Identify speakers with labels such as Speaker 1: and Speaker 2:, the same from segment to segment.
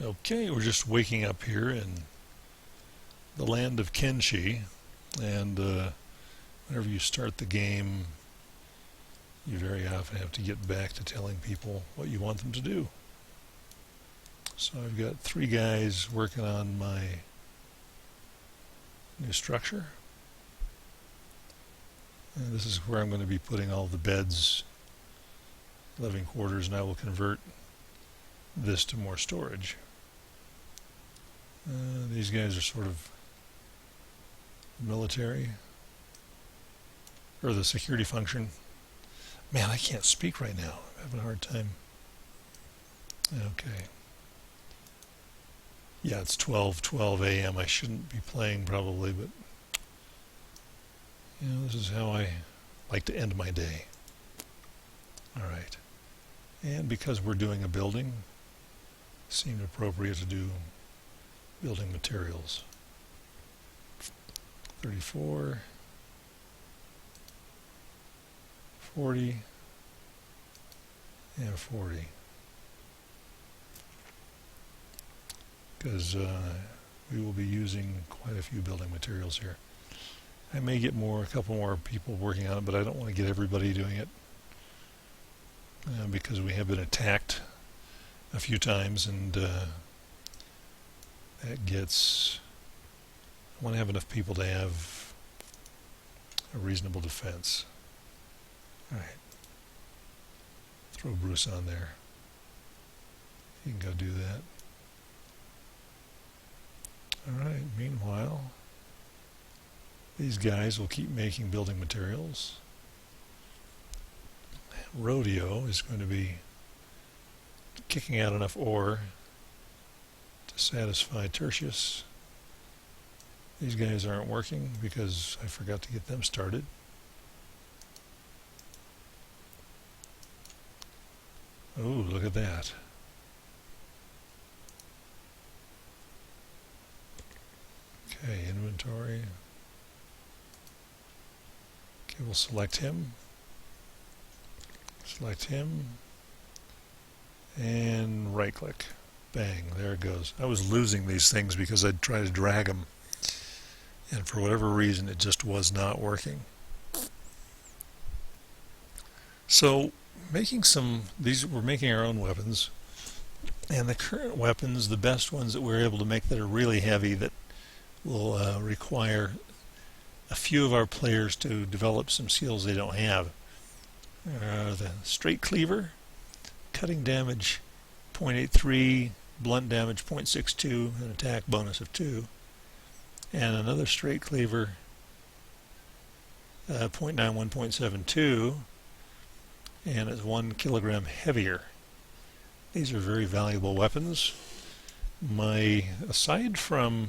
Speaker 1: Okay, we're just waking up here in the land of Kenshi, and whenever you start the game, you very often have to get back to telling people what you want them to do. So I've got 3 guys working on my new structure. And this is where I'm going to be putting all the beds, living quarters, and I will convert this to more storage. These guys are sort of military, or the security function. Man, I can't speak right now. I'm having a hard time. Okay. Yeah, it's 12 a.m. I shouldn't be playing probably, but this is how I like to end my day. All right. And because we're doing a building, it seemed appropriate to do building materials. 34, 40, and 40. Because we will be using quite a few building materials here. I may get a couple more people working on it, but I don't want to get everybody doing it because we have been attacked a few times, and that gets. I want to have enough people to have a reasonable defense. All right. Throw Bruce on there. He can go do that. All right. Meanwhile, these guys will keep making building materials. Rodeo is going to be kicking out enough ore to satisfy Tertius. These guys aren't working because I forgot to get them started. Oh, look at that. Okay, inventory. Okay, we'll select him. Select him. And right click. Bang, there it goes. I was losing these things because I'd try to drag them. And for whatever reason, it just was not working. So, we're making our own weapons. And the current weapons, the best ones that we're able to make that are really heavy, that will require a few of our players to develop some skills they don't have, are the straight cleaver, cutting damage 0.83, blunt damage 0.62, an attack bonus of 2. And another straight cleaver, 0.91, 0.72, and it's 1 kilogram heavier. These are very valuable weapons. Aside from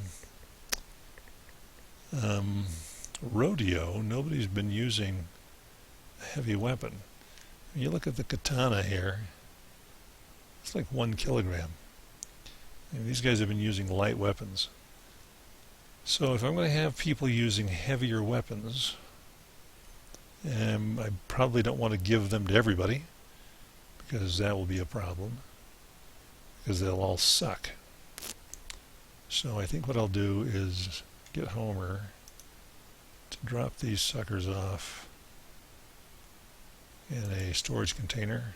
Speaker 1: rodeo, nobody's been using a heavy weapon. When you look at the katana here, it's like 1 kilogram. And these guys have been using light weapons. So if I'm going to have people using heavier weapons, I probably don't want to give them to everybody, because that will be a problem, because they'll all suck. So I think what I'll do is get Homer to drop these suckers off in a storage container.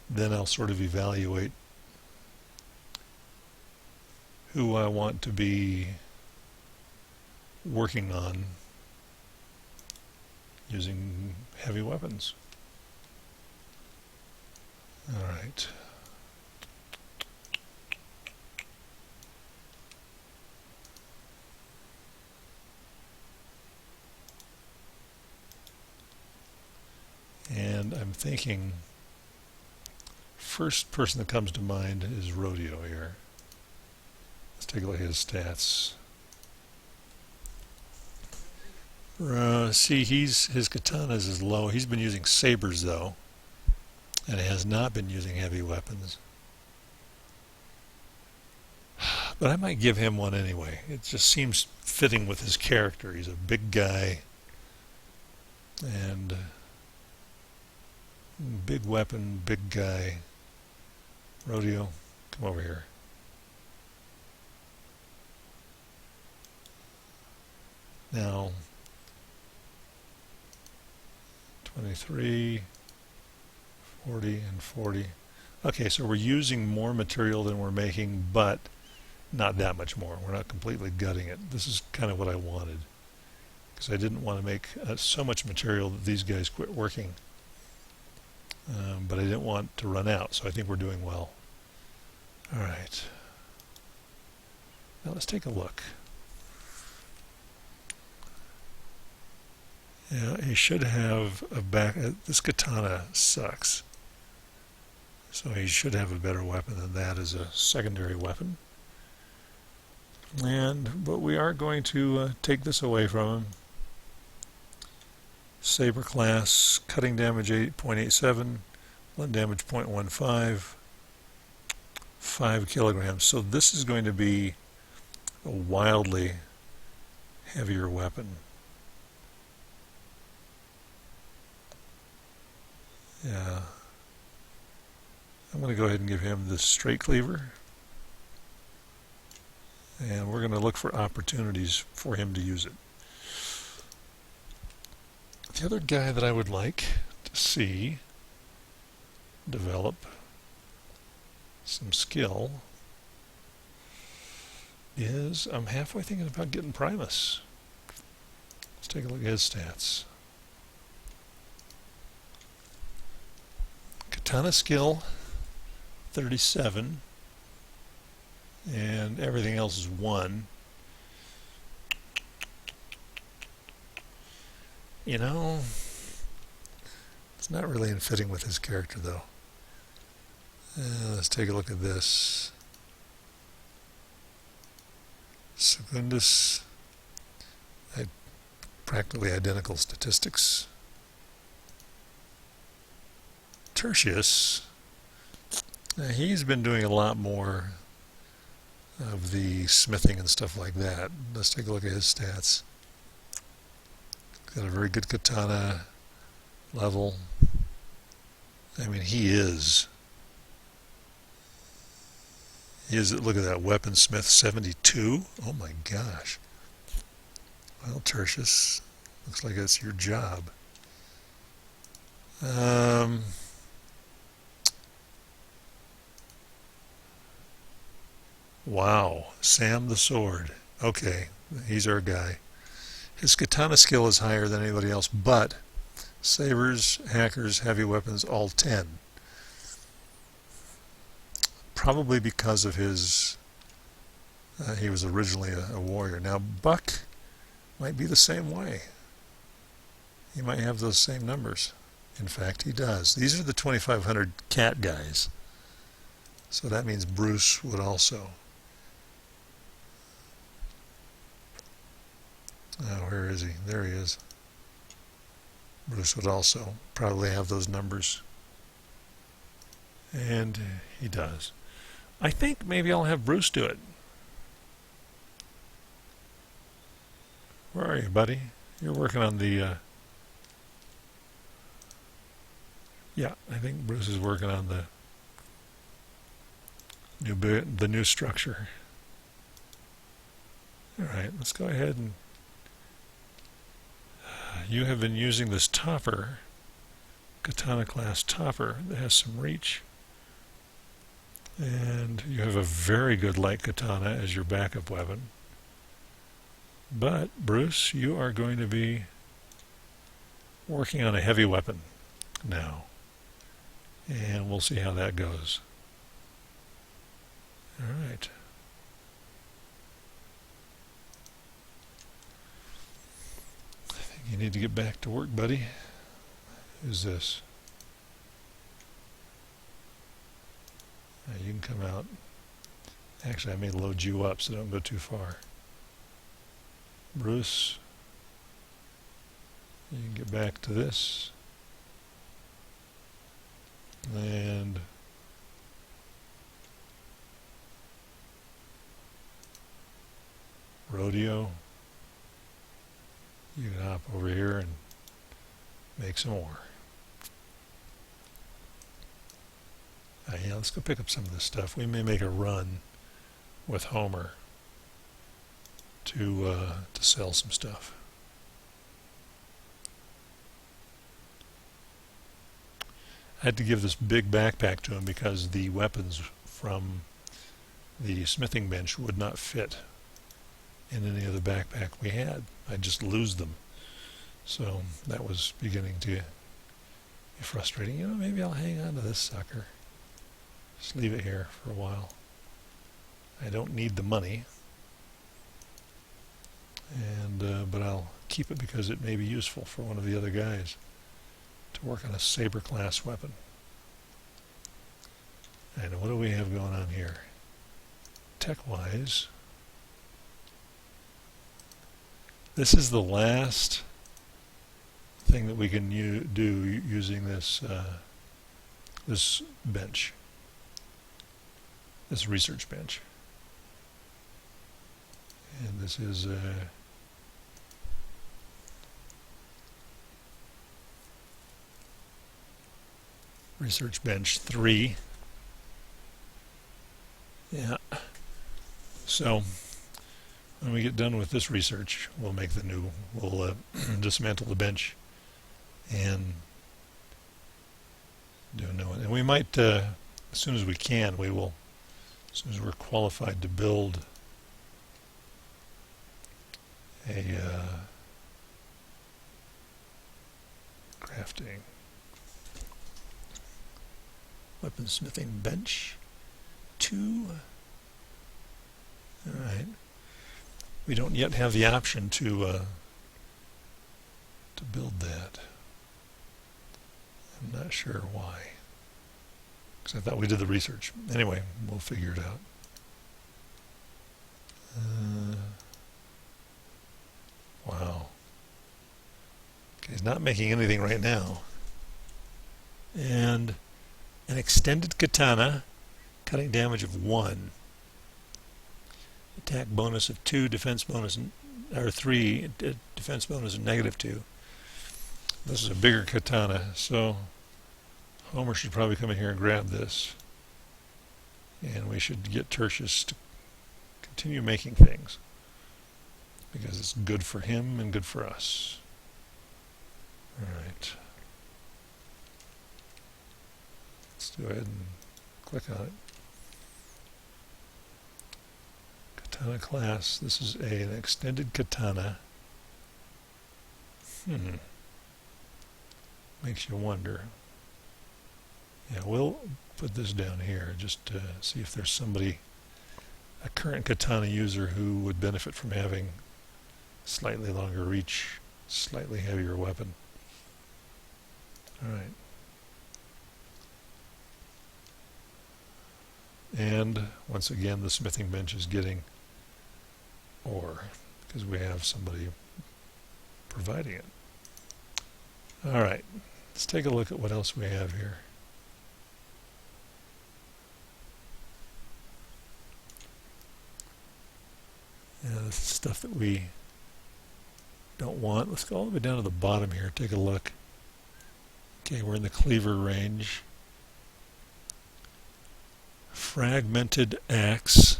Speaker 1: Then I'll sort of evaluate who I want to be working on using heavy weapons. All right. And I'm thinking, first person that comes to mind is Rodeo here. Let's take a look at his stats. See, his katanas is low. He's been using sabers though, and he has not been using heavy weapons. But I might give him one anyway. It just seems fitting with his character. He's a big guy, and big weapon, big guy. Rodeo, come over here. Now, 23, 40, and 40. Okay, so we're using more material than we're making, but not that much more. We're not completely gutting it. This is kind of what I wanted, because I didn't want to make so much material that these guys quit working. But I didn't want to run out, so I think we're doing well. All right. Now let's take a look. Yeah, he should have a back. This katana sucks. So he should have a better weapon than that as a secondary weapon. But we are going to take this away from him. Saber class, cutting damage 8.87, blunt damage 0.15, 5 kilograms. So this is going to be a wildly heavier weapon. Yeah. I'm going to go ahead and give him this straight cleaver. And we're going to look for opportunities for him to use it. The other guy that I would like to see develop some skill is, I'm halfway thinking about getting Primus. Let's take a look at his stats. Katana skill, 37, and everything else is 1. You know, it's not really in fitting with his character, though. Let's take a look at this. Secundus, practically identical statistics. Tertius, he's been doing a lot more of the smithing and stuff like that. Let's take a look at his stats. Got a very good katana level. I mean, he is, look at that, weaponsmith 72. Oh my gosh. Well, Tertius, looks like that's your job. Wow, Sam the Sword. Okay, he's our guy. His katana skill is higher than anybody else, but sabers, hackers, heavy weapons, all 10. Probably because of his, he was originally a warrior. Now, Buck might be the same way. He might have those same numbers. In fact, he does. These are the 2500 cat guys. So that means Bruce would also. Oh, where is he? There he is. Bruce would also probably have those numbers. And he does. I think maybe I'll have Bruce do it. Where are you, buddy? You're working on the... Yeah, I think Bruce is working on the new structure. All right, let's go ahead and... you have been using this topper, katana class topper, that has some reach. And you have a very good light katana as your backup weapon. But, Bruce, you are going to be working on a heavy weapon now. And we'll see how that goes. All right. I think you need to get back to work, buddy. Who's this? You can come out. Actually, I may load you up, so don't go too far. Bruce, you can get back to this. And Rodeo, you can hop over here and make some more. Yeah, let's go pick up some of this stuff. We may make a run with Homer to sell some stuff. I had to give this big backpack to him because the weapons from the smithing bench would not fit in any other backpack we had. I'd just lose them. So that was beginning to be frustrating. You know, maybe I'll hang on to this sucker. Just leave it here for a while. I don't need the money, and but I'll keep it because it may be useful for one of the other guys to work on a saber class weapon. And what do we have going on here? Tech-wise, this is the last thing that we can do using this this bench, this research bench. And this is research bench 3. Yeah. So when we get done with this research, we'll make the new, we'll dismantle the bench and do a new one. And we might, as soon as we can, we will, as soon as we're qualified to build a crafting weaponsmithing bench 2. All right. We don't yet have the option to build that. I'm not sure why. Because I thought we did the research. Anyway, we'll figure it out. Wow. Okay, he's not making anything right now. And an extended katana, cutting damage of 1. Attack bonus of 2, defense bonus, or 3, defense bonus of -2. This is a bigger katana, so Homer should probably come in here and grab this. And we should get Tertius to continue making things, because it's good for him and good for us. Alright. Let's go ahead and click on it. Katana class. This is an extended katana. Makes you wonder. Yeah, we'll put this down here just to see if there's somebody, a current katana user, who would benefit from having slightly longer reach, slightly heavier weapon. Alright. And once again, the smithing bench is getting ore because we have somebody providing it. Alright, let's take a look at what else we have here. Yeah, this is stuff that we don't want. Let's go all the way down to the bottom here, take a look. Okay, we're in the cleaver range. Fragmented axe.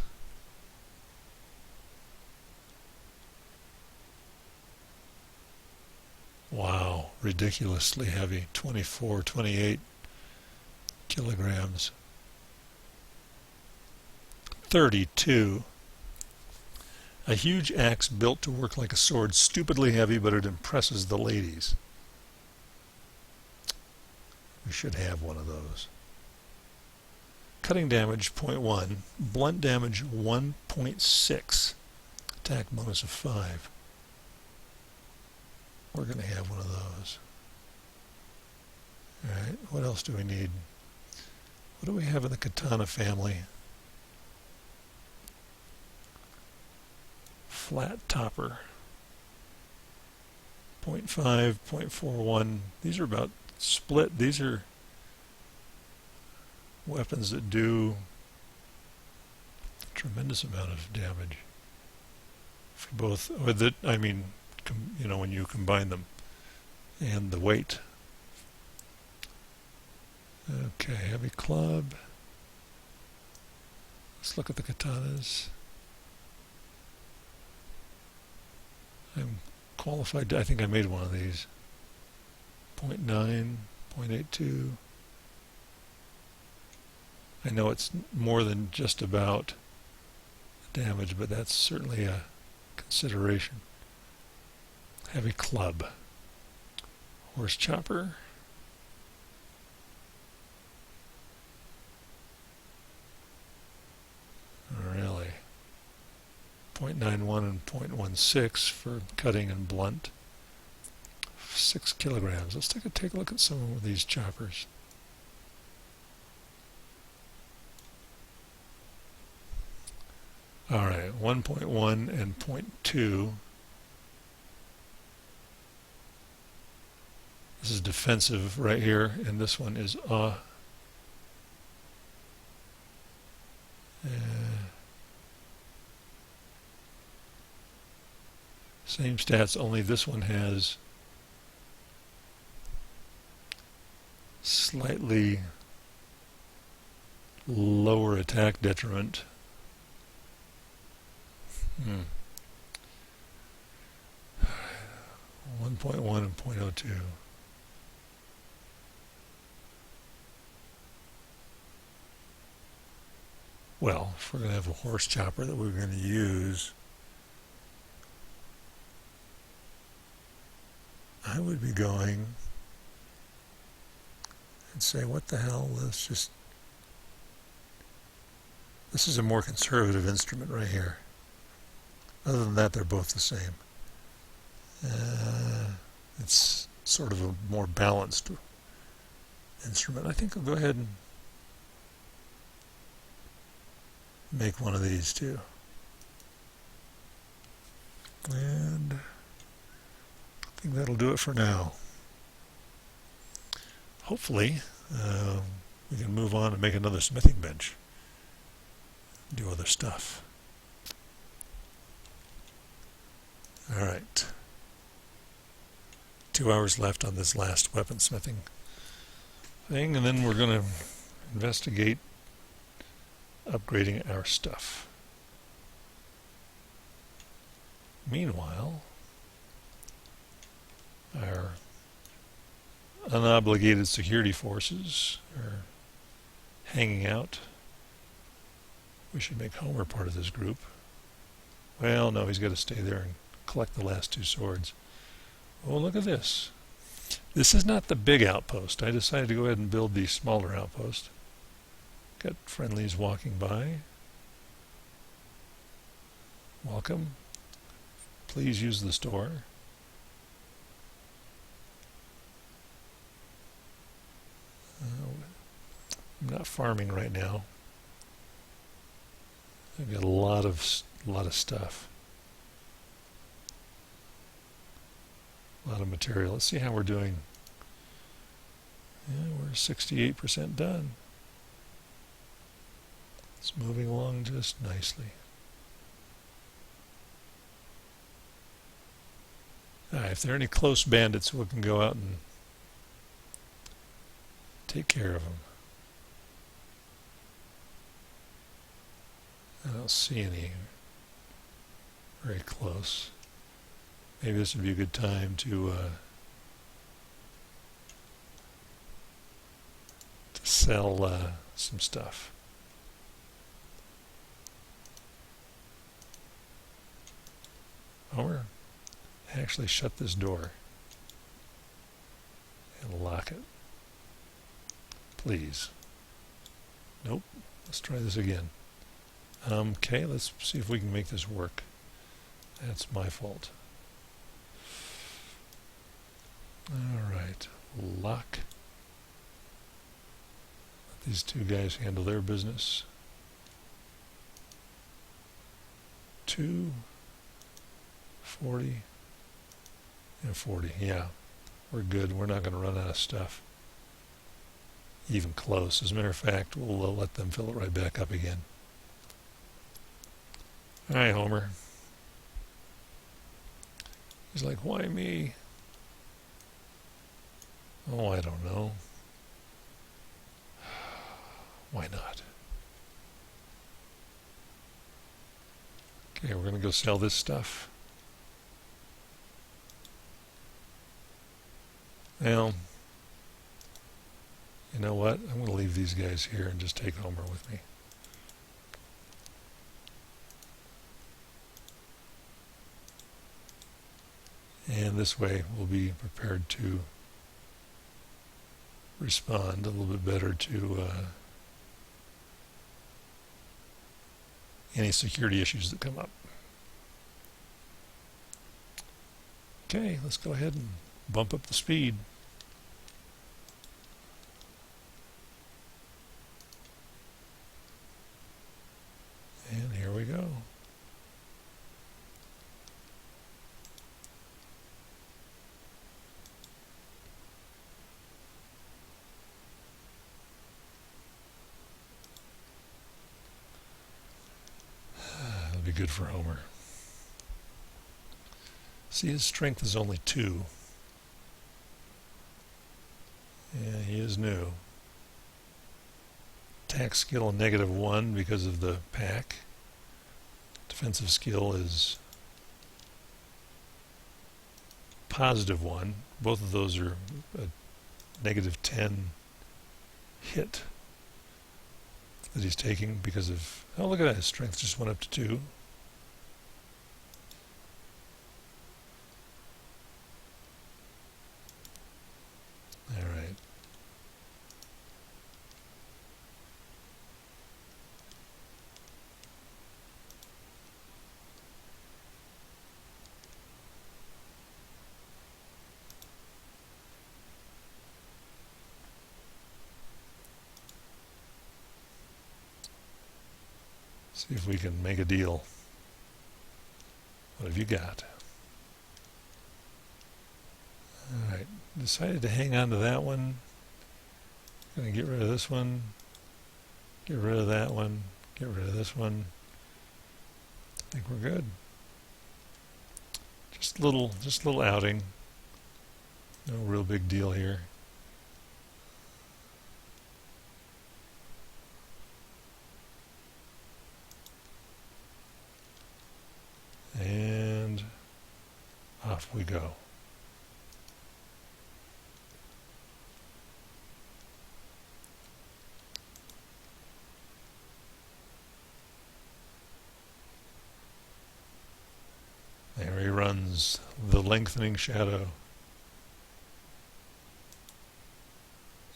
Speaker 1: Wow, ridiculously heavy, 24, 28 kilograms. 32. A huge axe built to work like a sword, stupidly heavy, but it impresses the ladies. We should have one of those. Cutting damage 0.1, blunt damage 1.6, attack bonus of 5. We're going to have one of those. Alright, what else do we need? What do we have in the katana family? Flat topper. 0.5, 0.41. These are about split. These are weapons that do a tremendous amount of damage for both, or that, I mean, you know, when you combine them, and the weight. Okay, heavy club. Let's look at the katanas. I'm qualified to, I think I made one of these. 0.9, 0.82. I know it's more than just about damage, but that's certainly a consideration. Heavy club. Horse chopper. Really. 0.91 and 0.16 for cutting and blunt. 6 kilograms. Let's take a look at some of these choppers. Alright, 1.1 and 0.2. This is defensive right here, and this one is same stats, only this one has slightly lower attack detriment. 1.1 and 0.02. Well, if we're going to have a horse chopper that we're going to use, I would be going and say, what the hell, this is a more conservative instrument right here. Other than that, they're both the same. It's sort of a more balanced instrument. I think I'll go ahead and make one of these too. And I think that'll do it for now. Hopefully, we can move on and make another smithing bench. Do other stuff. Alright. 2 hours left on this last weaponsmithing thing, and then we're going to investigate upgrading our stuff. Meanwhile, our unobligated security forces are hanging out. We should make Homer part of this group. Well, no, he's got to stay there and collect the last 2 swords. Oh, look at this. This is not the big outpost. I decided to go ahead and build the smaller outpost. Got friendlies walking by. Welcome. Please use the store. I'm not farming right now. I've got a lot of stuff. A lot of material. Let's see how we're doing. Yeah, we're 68% done. It's moving along just nicely. If there are any close bandits, we can go out and take care of them. I don't see any very close. Maybe this would be a good time to sell some stuff. Or actually shut this door and lock it. Please. Nope. Let's try this again. Okay, let's see if we can make this work. That's my fault. Alright, lock. Let these 2 guys handle their business. 2, 40, and 40. Yeah, we're good. We're not going to run out of stuff. Even close. As a matter of fact, we'll let them fill it right back up again. Hi, Homer. He's like, why me? Oh, I don't know. Why not? Okay, we're going to go sell this stuff. Well, You know what? I'm going to leave these guys here and just take Homer with me. And this way we'll be prepared to respond a little bit better to any security issues that come up. Okay, let's go ahead and bump up the speed. And here we go. That'll be good for Homer. See, his strength is only 2. Yeah, he is new. Attack skill -1 because of the pack. Defensive skill is +1. Both of those are a -10 hit that he's taking because of... Oh, look at that. His strength just went up to 2. All right. See if we can make a deal. What have you got? Alright, decided to hang on to that one. Gonna get rid of this one. Get rid of that one. Get rid of this one. I think we're good. Just a little outing. No real big deal here. And off we go. There he runs, the lengthening shadow,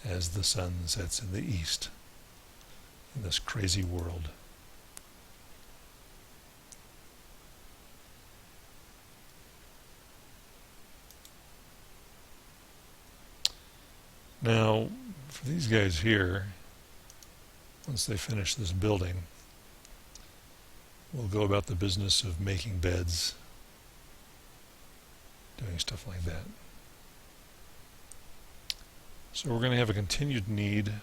Speaker 1: as the sun sets in the east in this crazy world. Now, for these guys here, once they finish this building, we'll go about the business of making beds, doing stuff like that. So we're going to have a continued need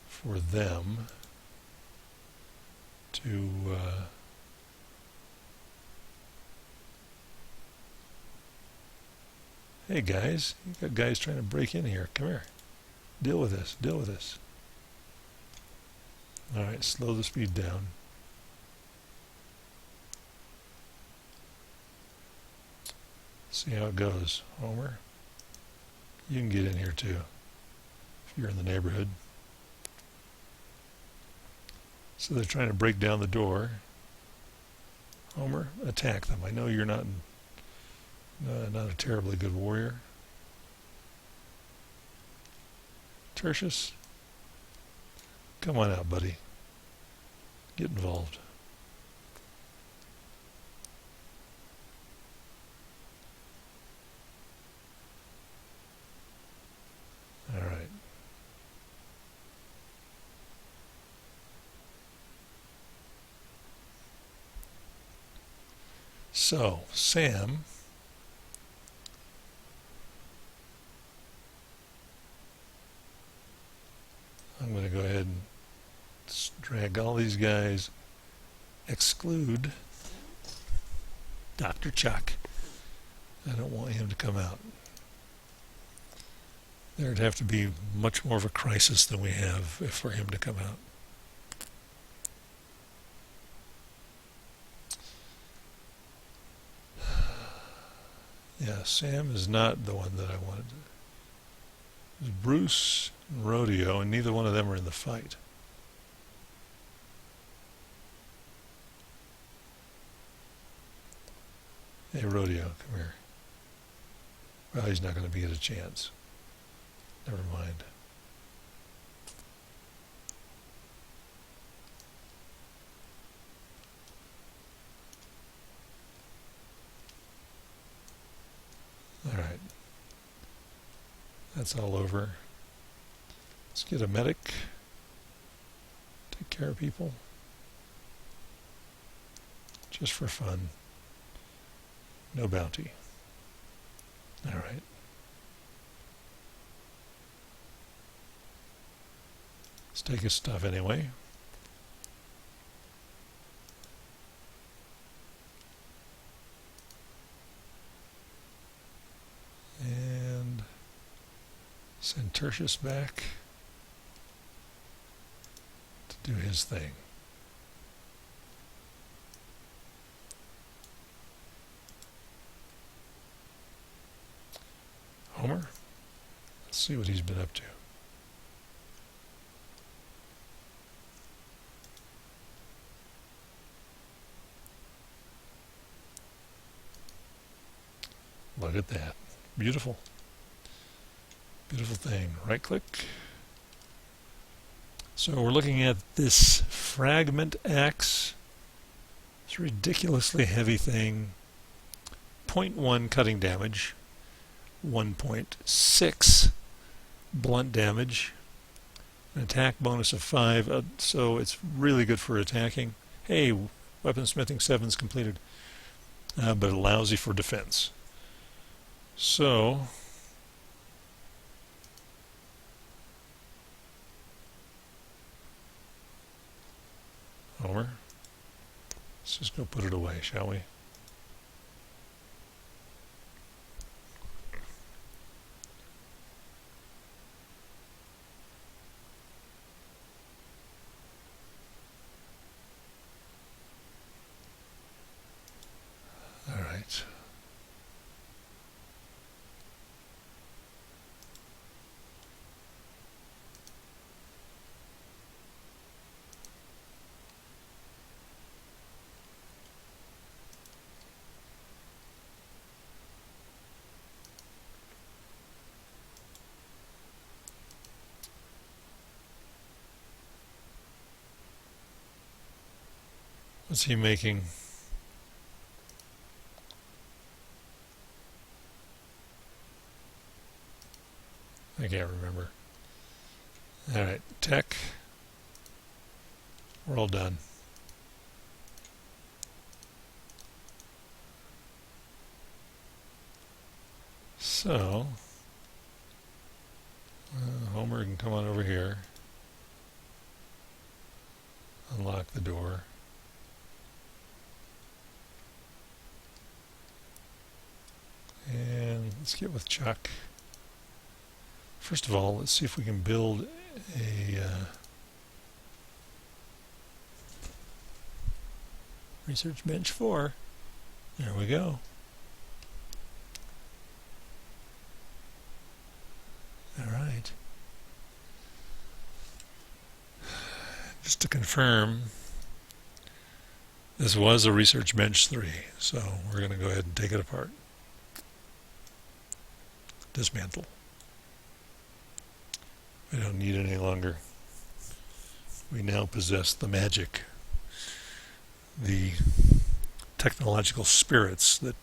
Speaker 1: for them to hey guys, you got guys trying to break in here. Come here. Deal with this. Deal with this. Alright, slow the speed down. See how it goes. Homer, you can get in here too, if you're in the neighborhood. So they're trying to break down the door. Homer, attack them. I know you're not a terribly good warrior. Tertius, come on out, buddy. Get involved. All right. So, Sam I'm going to go ahead and drag all these guys, exclude Dr. Chuck. I don't want him to come out. There'd have to be much more of a crisis than we have for him to come out. Yeah, Sam is not the one that I wanted. Bruce and rodeo, and neither one of them are in the fight. Hey, rodeo, come here. Well, he's not going to get a chance. Never mind. All right. That's all over. Let's get a medic. Take care of people. Just for fun. No bounty. All right. Let's take his stuff anyway. And send Tertius back to do his thing. Homer, let's see what he's been up to. Look at that. Beautiful. Beautiful thing. Right click. So we're looking at this fragment X. It's a ridiculously heavy thing. 0.1 cutting damage. 1.6 blunt damage. An attack bonus of 5. So it's really good for attacking. Hey, weaponsmithing 7's completed. But lousy for defense. So Homer, let's just go put it away, shall we? All right. What's he making? I can't remember. All right, tech. We're all done. So, Homer can come on over here. Unlock the door. And let's get with Chuck. First of all, let's see if we can build a research bench 4. There we go. All right. Just to confirm, this was a research bench 3, so we're going to go ahead and take it apart. Dismantle. We don't need it any longer. We now possess the magic, the technological spirits that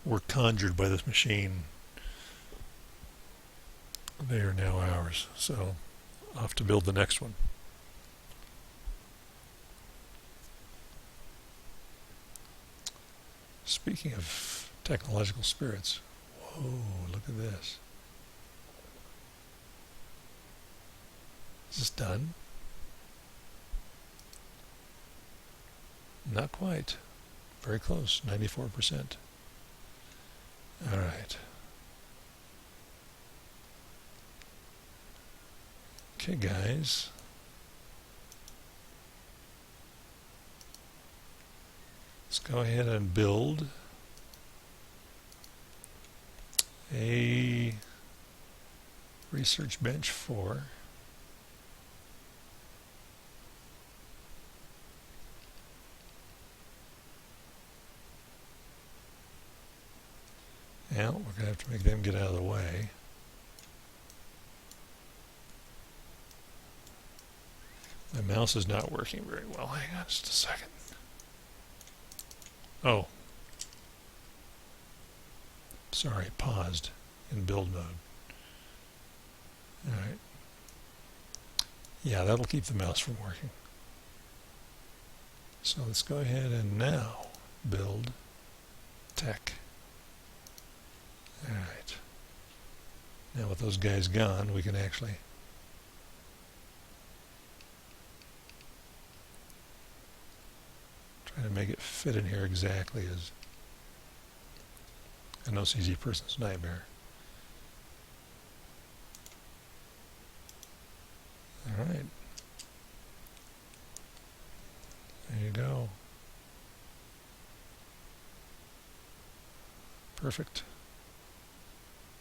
Speaker 1: were conjured by this machine. They are now ours. So, off to build the next one. Speaking of technological spirits, whoa, look at this. Is this done? Not quite. Very close, 94%. All right. Okay, guys. Let's go ahead and build a Research bench 4. Well, we're going to have to make them get out of the way. My mouse is not working very well. Hang on just a second. Oh. Sorry, paused in build mode. Alright. Yeah, that'll keep the mouse from working. So let's go ahead and now build tech. Alright. Now with those guys gone, we can actually try to make it fit in here exactly as an OCZ person's nightmare. Alright. There you go. Perfect.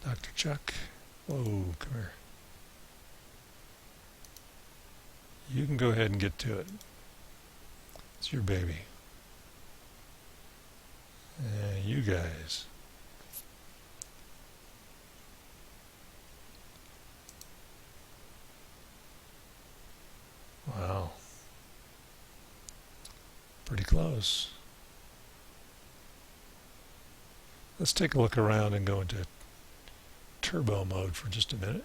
Speaker 1: Dr. Chuck. Whoa, come here. You can go ahead and get to it. It's your baby. You guys. Wow. Pretty close. Let's take a look around and go into turbo mode for just a minute.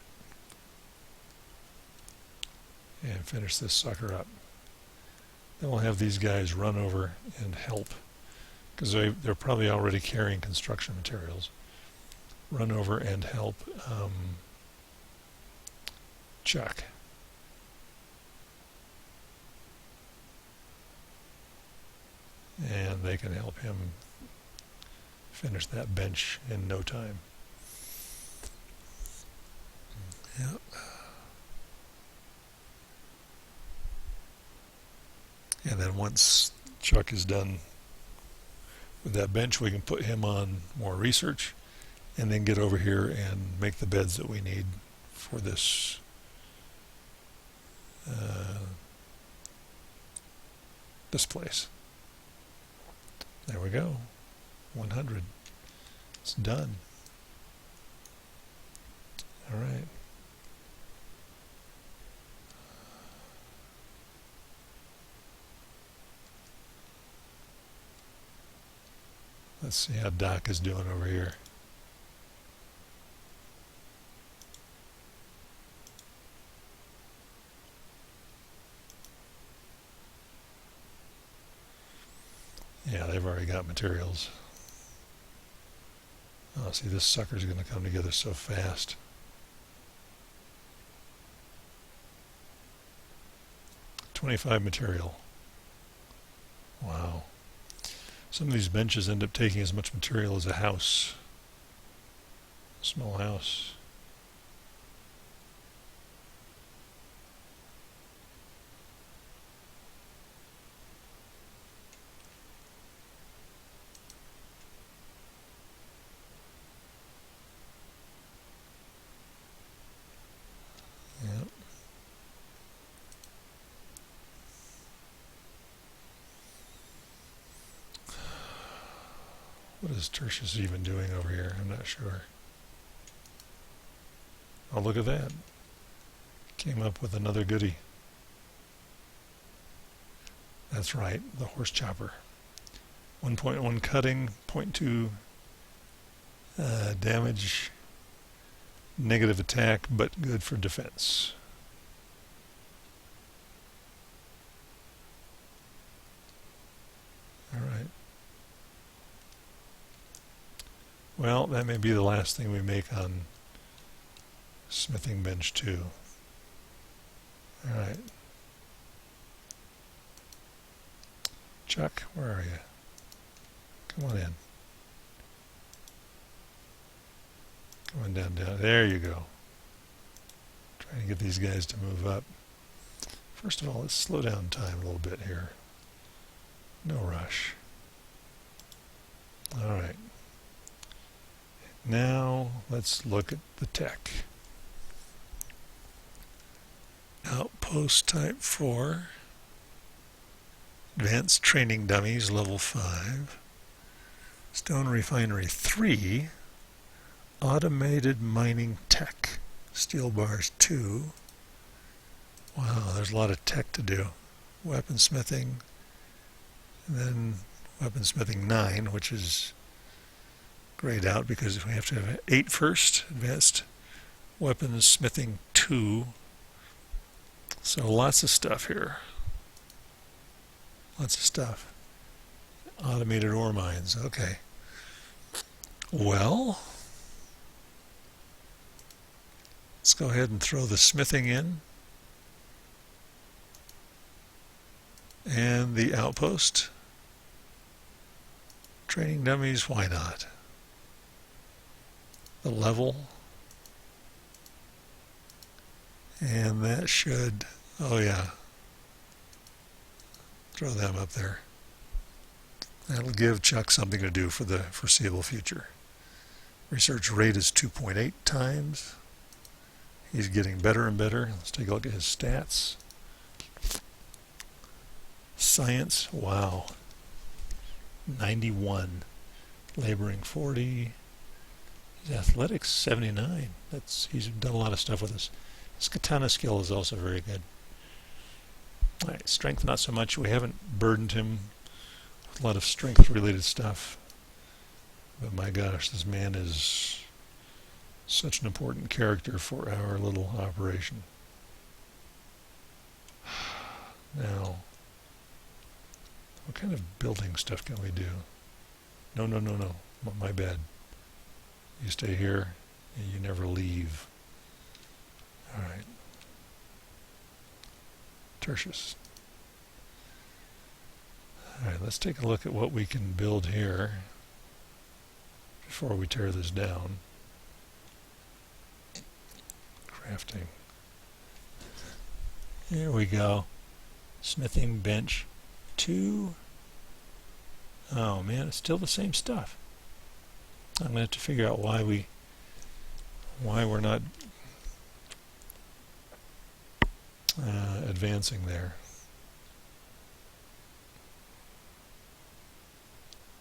Speaker 1: And finish this sucker up. Then we'll have these guys run over and help, because they're probably already carrying construction materials. Run over and help Chuck. And they can help him finish that bench in no time. Yep. And then once Chuck is done with that bench, we can put him on more research and then get over here and make the beds that we need for this this place. There we go. 100. It's done. All right. Let's see how Doc is doing over here. Yeah, they've already got materials. Oh, see, this sucker's going to come together so fast. $25 material. Wow. Some of these benches end up taking as much material as a house. A small house. Yep. What is Tertius even doing over here? I'm not sure. Oh, look at that. Came up with another goodie. That's right, the horse chopper. 1.1 cutting, 0.2 damage, negative attack, but good for defense. All right. Well, that may be the last thing we make on smithing bench 2. All right. Chuck, where are you? Come on in. Come on down. There you go. Trying to get these guys to move up. First of all, let's slow down time a little bit here. No rush. All right. Now let's look at the tech. outpost type 4. Advanced training dummies level 5. Stone refinery 3. Automated mining tech. Steel bars 2. Wow, there's a lot of tech to do. Weaponsmithing, and then weaponsmithing 9, which is grayed out because we have to have 8 first. Advanced weaponsmithing 2. So lots of stuff here. Lots of stuff. Automated ore mines. Okay. Well, let's go ahead and throw the smithing in. And the outpost. Training dummies, why not? The level. And that should, oh yeah, throw them up there. That'll give Chuck something to do for the foreseeable future. Research rate is 2.8 times. He's getting better and better. Let's take a look at his stats. Science, wow, 91. Laboring 40. His athletics 79. He's done a lot of stuff with us. His katana skill is also very good. All right, strength not so much. We haven't burdened him with a lot of strength related stuff. But my gosh, this man is such an important character for our little operation. Now, what kind of building stuff can we do? No. My bad. You stay here and you never leave. All right. Tertius. All right, let's take a look at what we can build here before we tear this down. Crafting. Here we go. Smithing bench 2. Oh man, it's still the same stuff. I'm going to have to figure out why we're not advancing there.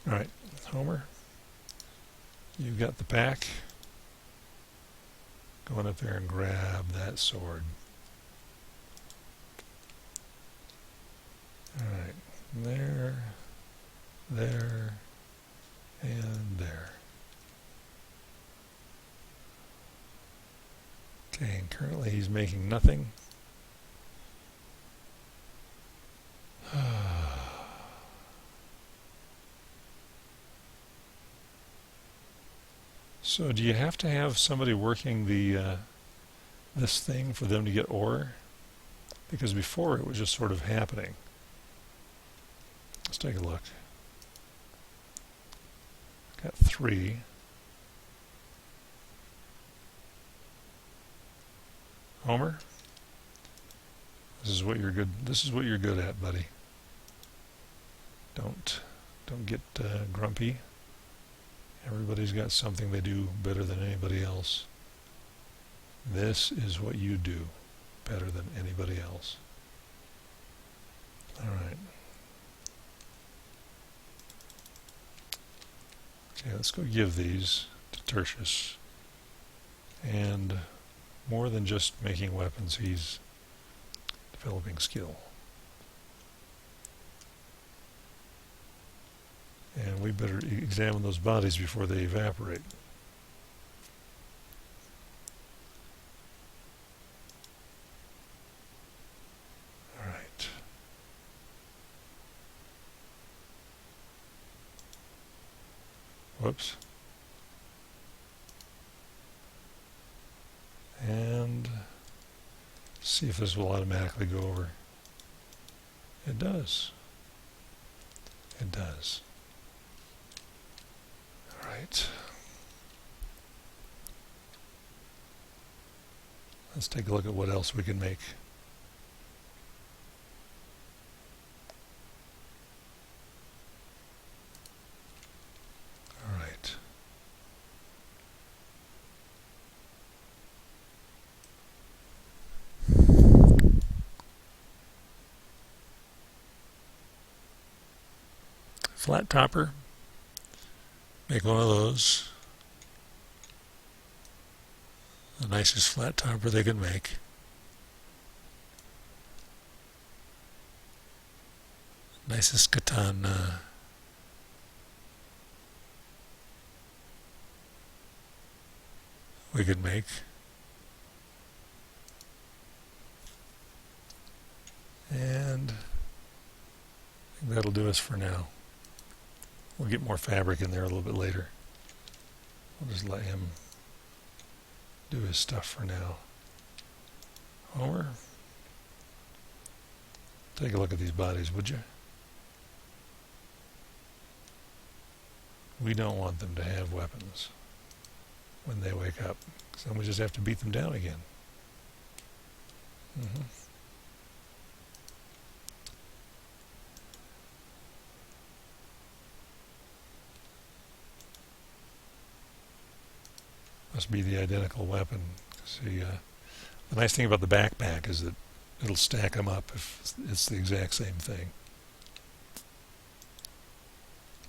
Speaker 1: All right, Homer, you've got the pack. Go on up there and grab that sword. All right, there, and there. Okay, and currently he's making nothing. So do you have to have somebody working the this thing for them to get ore? Because before it was just sort of happening. Let's take a look. Got 3. Homer, this is what you're good. This is what you're good at, buddy. Don't get grumpy. Everybody's got something they do better than anybody else. This is what you do better than anybody else. All right. Okay, let's go give these to Tertius. And more than just making weapons, he's developing skill. And we better examine those bodies before they evaporate. All right. Whoops. And see if this will automatically go over. It does. It does. All right. Let's take a look at what else we can make. All right. flat topper. Make one of those. The nicest flat topper they could make. Nicest katana. We could make. And I think that'll do us for now. We'll get more fabric in there a little bit later. We'll just let him do his stuff for now. Homer, take a look at these bodies, would you? We don't want them to have weapons when they wake up, because then we just have to beat them down again. Must be the identical weapon. See, the nice thing about the backpack is that it'll stack them up if it's the exact same thing.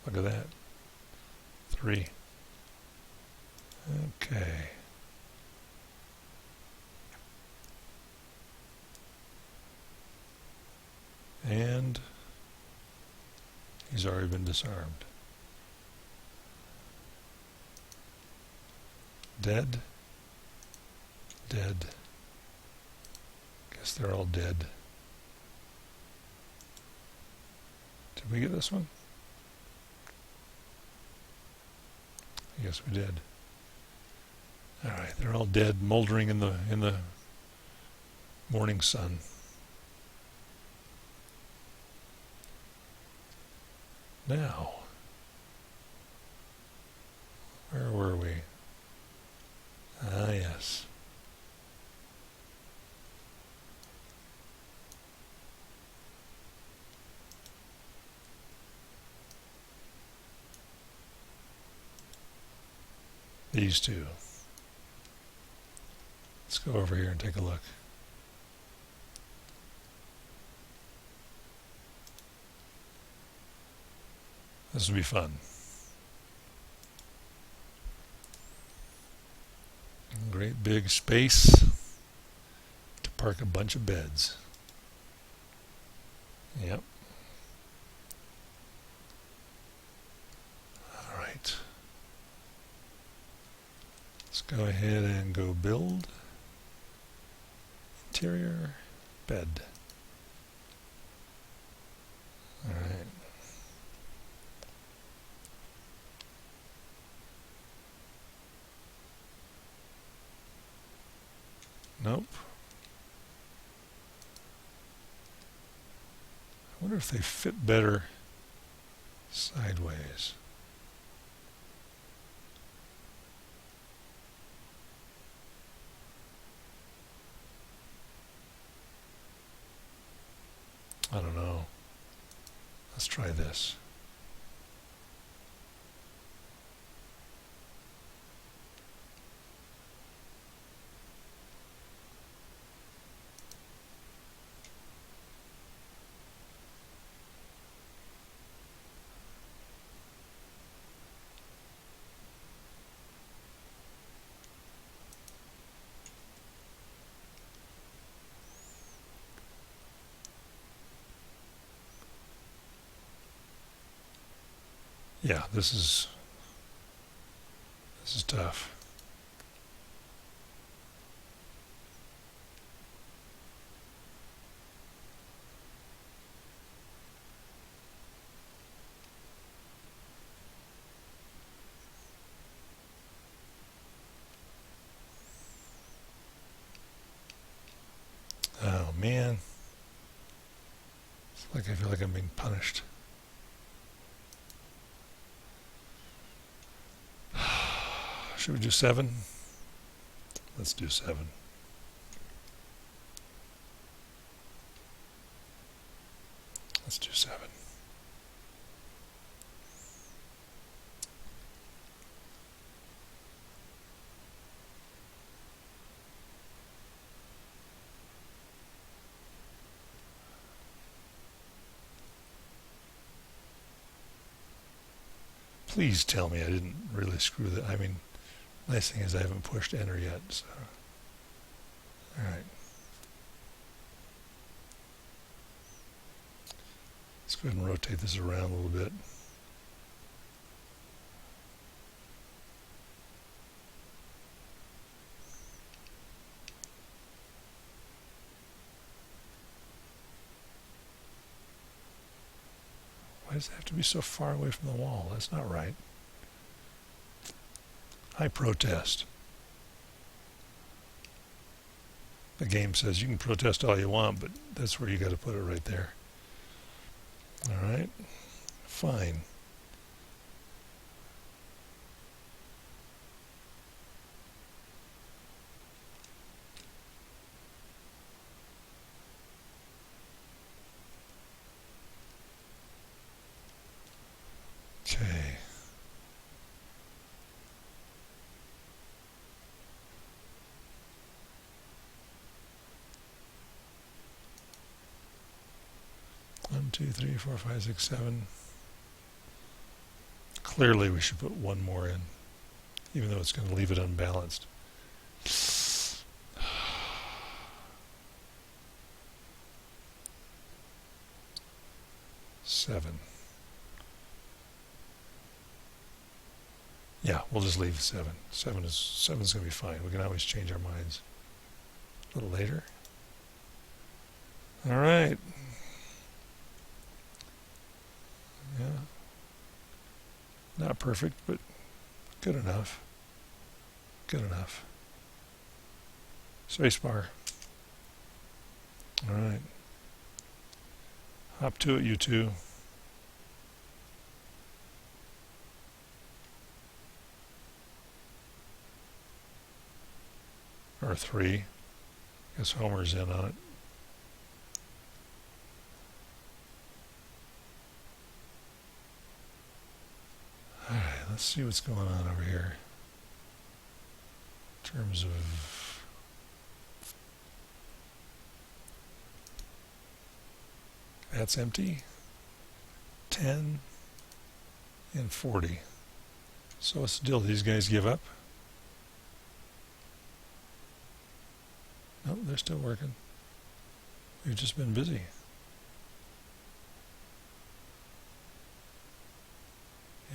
Speaker 1: Look at that. 3. Okay. And he's already been disarmed. Dead. Dead. Guess they're all dead. Did we get this one? Yes, we did. All right, they're all dead, moldering in the morning sun. Now, where were we? Ah, yes. These two. Let's go over here and take a look. This will be fun. Great big space to park a bunch of beds. Yep. All right. Let's go ahead and go build interior bed. All right. Nope. I wonder if they fit better sideways. I don't know. Let's try this. Yeah, this is tough. Oh man. It's like I feel like I'm being punished. Should we do 7? Let's do 7. Let's do 7. Please tell me I didn't really screw that. I mean, nice thing is I haven't pushed enter yet. So, all right. Let's go ahead and rotate this around a little bit. Why does it have to be so far away from the wall? That's not right. I protest. The game says you can protest all you want, but that's where you got to put it right there. All right, fine. Okay. One, two, three, four, five, six, seven. Clearly we should put one more in, even though it's going to leave it unbalanced. Seven. Yeah, we'll just leave seven. Seven's going to be fine. We can always change our minds a little later. All right. Yeah. Not perfect, but good enough. Good enough. Spacebar. All right. Hop to it, you two. Or three. I guess Homer's in on it. Alright, let's see what's going on over here. In terms of that's empty. 10 and 40. So what's the deal? These guys give up? Nope, they're still working. We've just been busy.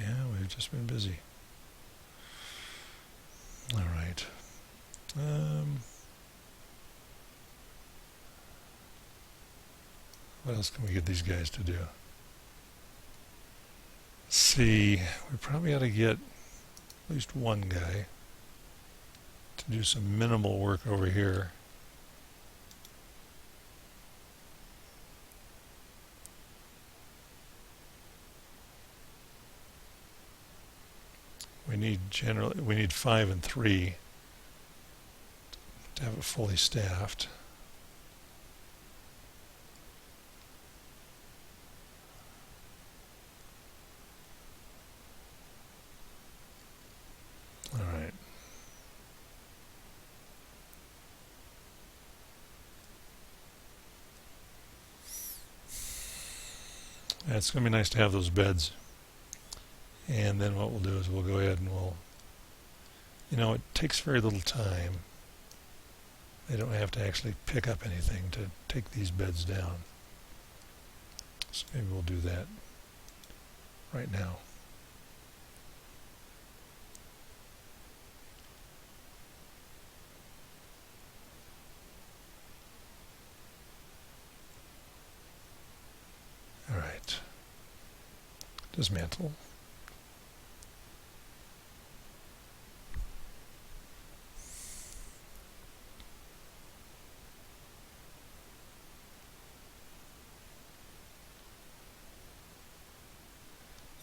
Speaker 1: Yeah, we've just been busy. All right. What else can we get these guys to do? Let's see. We probably ought to get at least one guy to do some minimal work over here. We need 5 and 3 to have it fully staffed. All right. It's going to be nice to have those beds. And then what we'll do is we'll go ahead and it takes very little time. They don't have to actually pick up anything to take these beds down. So maybe we'll do that right now. All right. Dismantle.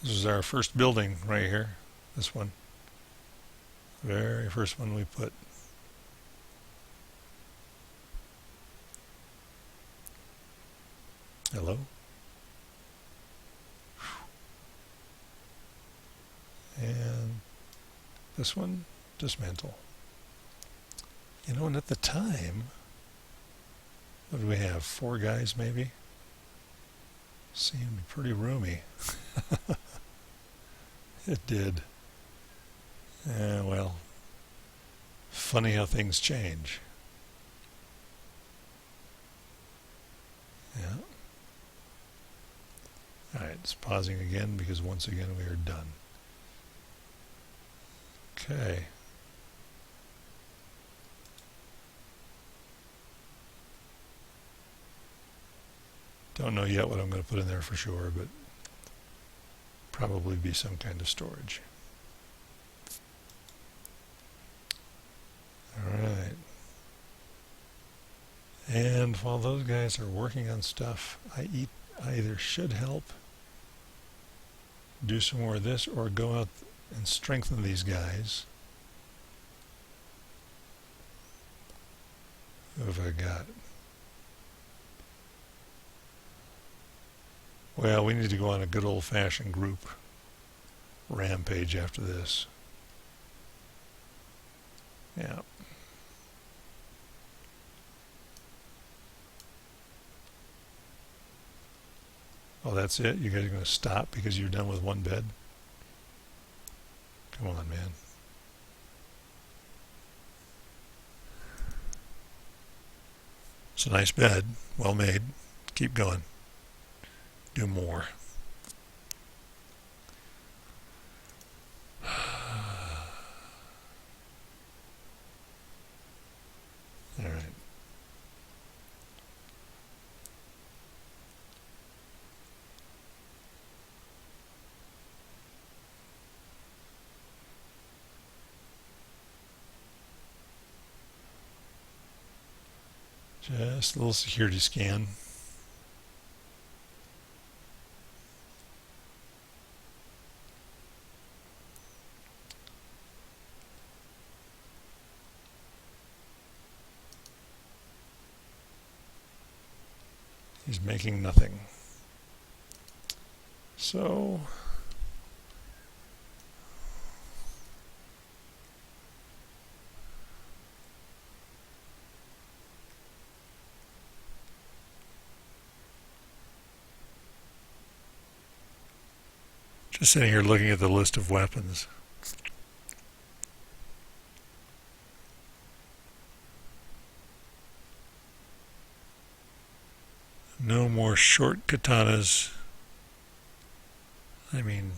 Speaker 1: This is our first building right here, this one. The very first one we put. Hello? And this one, dismantle. And at the time, what did we have? 4 guys maybe? Seemed pretty roomy. It did. Well, funny how things change. Yeah. Alright, it's pausing again because once again we are done. Okay. Don't know yet what I'm going to put in there for sure, but probably be some kind of storage. Alright. And while those guys are working on stuff, I either should help do some more of this or go out and strengthen these guys. Who have I got? Well, we need to go on a good old-fashioned group rampage after this. Yeah. Oh, that's it? You guys are going to stop because you're done with one bed? Come on, man. It's a nice bed. Well made. Keep going. Do more. All right. Just a little security scan. He's making nothing. So just sitting here looking at the list of weapons. No more short katanas. I mean,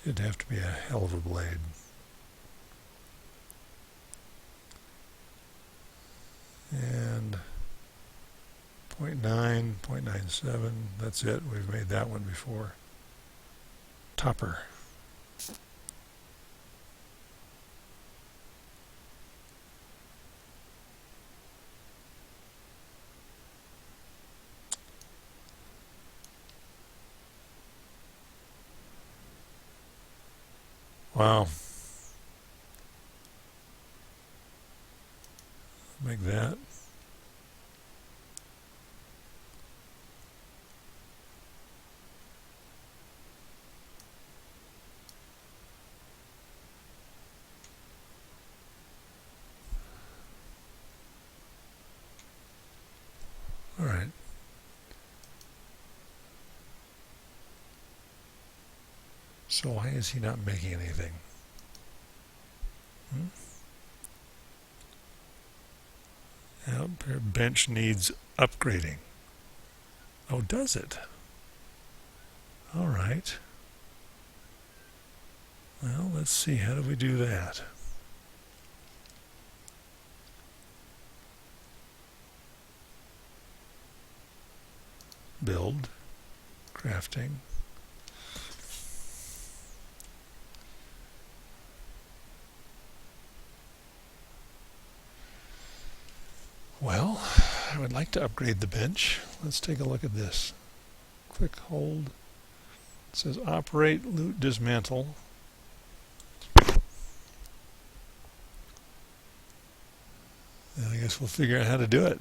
Speaker 1: it'd have to be a hell of a blade. And 0.9, 0.97, that's it. We've made that one before. Topper. Wow. Make that. All right. So why is he not making anything? Now, bench needs upgrading. Oh, does it? All right. Well, let's see. How do we do that? Build. Crafting. Well, I would like to upgrade the bench. Let's take a look at this. Click, hold. It says operate, loot, dismantle. And I guess we'll figure out how to do it.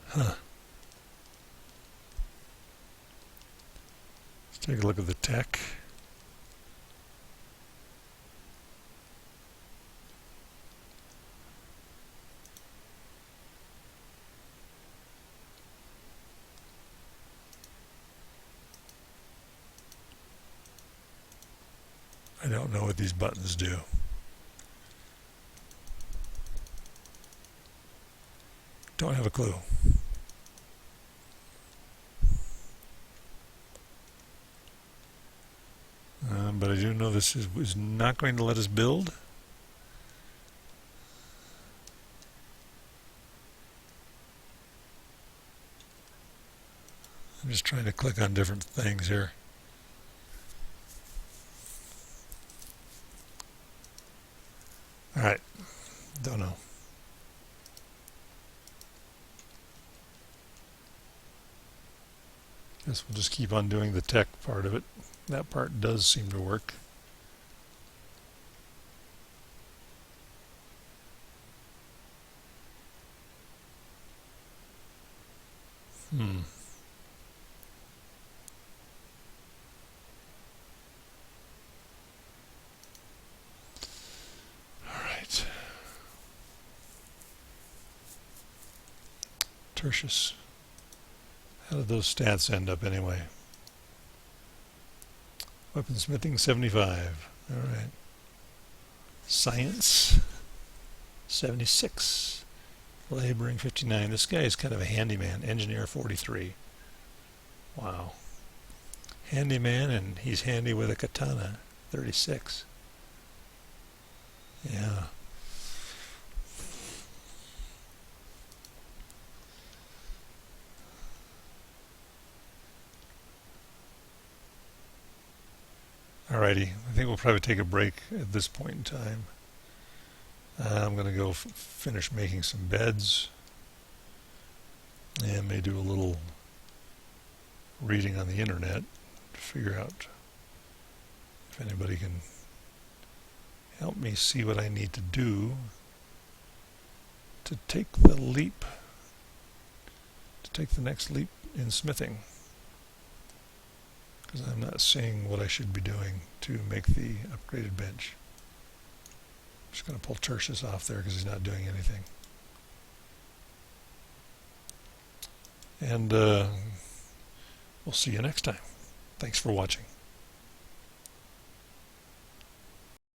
Speaker 1: Huh. Let's take a look at the tech. don't know what these buttons do. Don't have a clue. But I do know this is not going to let us build. I'm just trying to click on different things here. Alright, don't know. Guess we'll just keep on doing the tech part of it. That part does seem to work. Alright. Tertius. How did those stats end up anyway? Weaponsmithing 75. Alright. Science 76. Laboring 59. This guy is kind of a handyman. Engineer 43. Wow. Handyman, and he's handy with a katana. 36. Yeah. Alrighty, I think we'll probably take a break at this point in time. I'm going to go finish making some beds, and may do a little reading on the internet to figure out if anybody can help me see what I need to do to take the leap, to take the next leap in smithing. Because I'm not seeing what I should be doing to make the upgraded bench. I'm just going to pull Tertius off there because he's not doing anything. And we'll see you next time. Thanks for watching.